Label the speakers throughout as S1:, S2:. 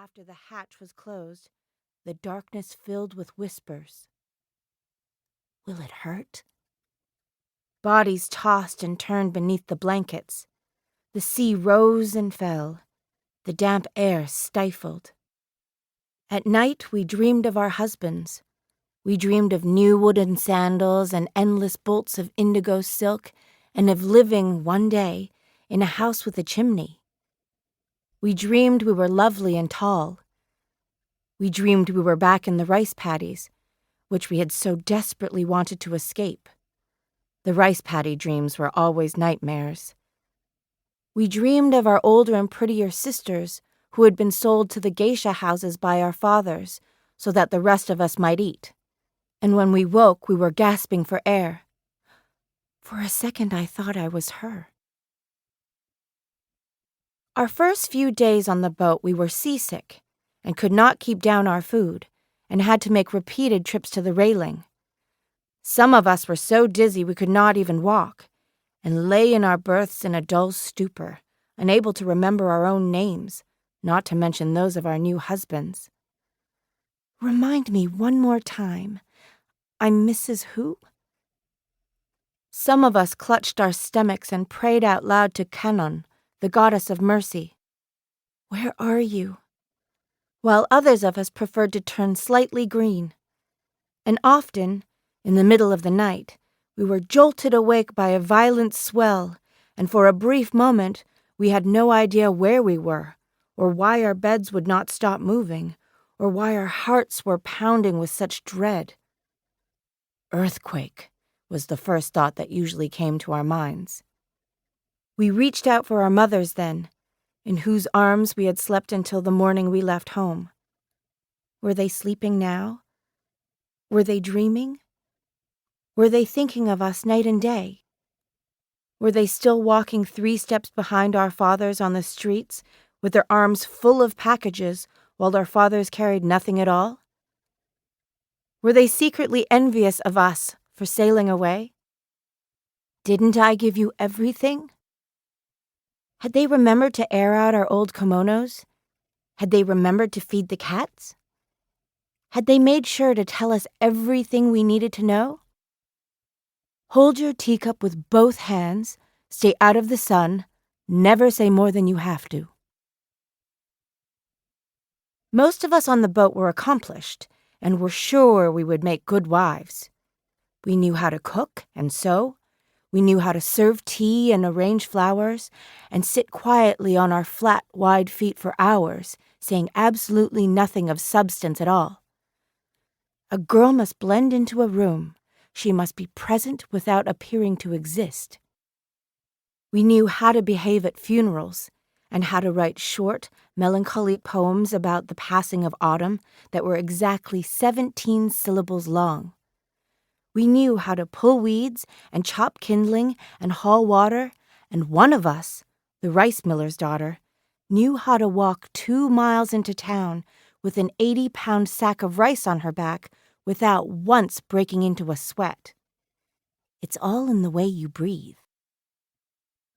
S1: After the hatch was closed, the darkness filled with whispers. Will it hurt? Bodies tossed and turned beneath the blankets. The sea rose and fell. The damp air stifled. At night, we dreamed of our husbands. We dreamed of new wooden sandals and endless bolts of indigo silk, and of living, one day, in a house with a chimney. We dreamed we were lovely and tall. We dreamed we were back in the rice paddies, which we had so desperately wanted to escape. The rice paddy dreams were always nightmares. We dreamed of our older and prettier sisters who had been sold to the geisha houses by our fathers so that the rest of us might eat. And when we woke, we were gasping for air. For a second, I thought I was her. Our first few days on the boat, we were seasick and could not keep down our food and had to make repeated trips to the railing. Some of us were so dizzy we could not even walk and lay in our berths in a dull stupor, unable to remember our own names, not to mention those of our new husbands. Remind me one more time. I'm Mrs. Who? Some of us clutched our stomachs and prayed out loud to Kanon, the goddess of mercy. Where are you? While others of us preferred to turn slightly green. And often, in the middle of the night, we were jolted awake by a violent swell, and for a brief moment we had no idea where we were, or why our beds would not stop moving, or why our hearts were pounding with such dread. Earthquake was the first thought that usually came to our minds. We reached out for our mothers then, in whose arms we had slept until the morning we left home. Were they sleeping now? Were they dreaming? Were they thinking of us night and day? Were they still walking 3 steps behind our fathers on the streets, with their arms full of packages, while our fathers carried nothing at all? Were they secretly envious of us for sailing away? Didn't I give you everything? Had they remembered to air out our old kimonos? Had they remembered to feed the cats? Had they made sure to tell us everything we needed to know? Hold your teacup with both hands, stay out of the sun, never say more than you have to. Most of us on the boat were accomplished, and were sure we would make good wives. We knew how to cook and sew. We knew how to serve tea and arrange flowers, and sit quietly on our flat, wide feet for hours, saying absolutely nothing of substance at all. A girl must blend into a room. She must be present without appearing to exist. We knew how to behave at funerals, and how to write short, melancholy poems about the passing of autumn that were exactly 17 syllables long. We knew how to pull weeds and chop kindling and haul water, and one of us, the rice miller's daughter, knew how to walk 2 miles into town with an 80-pound sack of rice on her back without once breaking into a sweat. It's all in the way you breathe.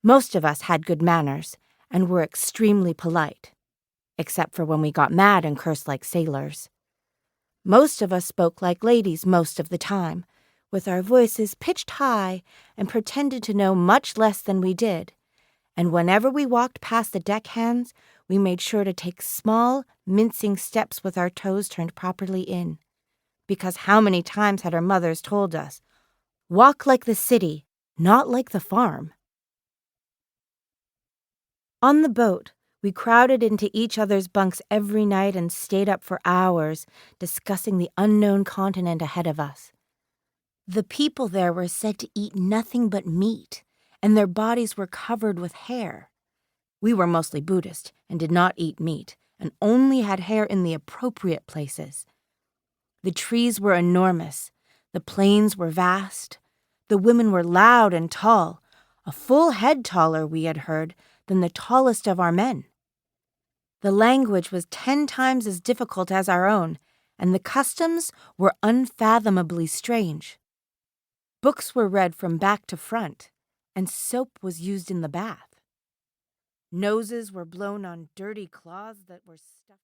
S1: Most of us had good manners and were extremely polite, except for when we got mad and cursed like sailors. Most of us spoke like ladies most of the time, with our voices pitched high, and pretended to know much less than we did. And whenever we walked past the deckhands, we made sure to take small, mincing steps with our toes turned properly in. Because how many times had our mothers told us, "Walk like the city, not like the farm." On the boat, we crowded into each other's bunks every night and stayed up for hours, discussing the unknown continent ahead of us. The people there were said to eat nothing but meat, and their bodies were covered with hair. We were mostly Buddhist and did not eat meat, and only had hair in the appropriate places. The trees were enormous, the plains were vast, the women were loud and tall, a full head taller, we had heard, than the tallest of our men. The language was 10 times as difficult as our own, and the customs were unfathomably strange. Books were read from back to front, and soap was used in the bath. Noses were blown on dirty cloths that were stuffed.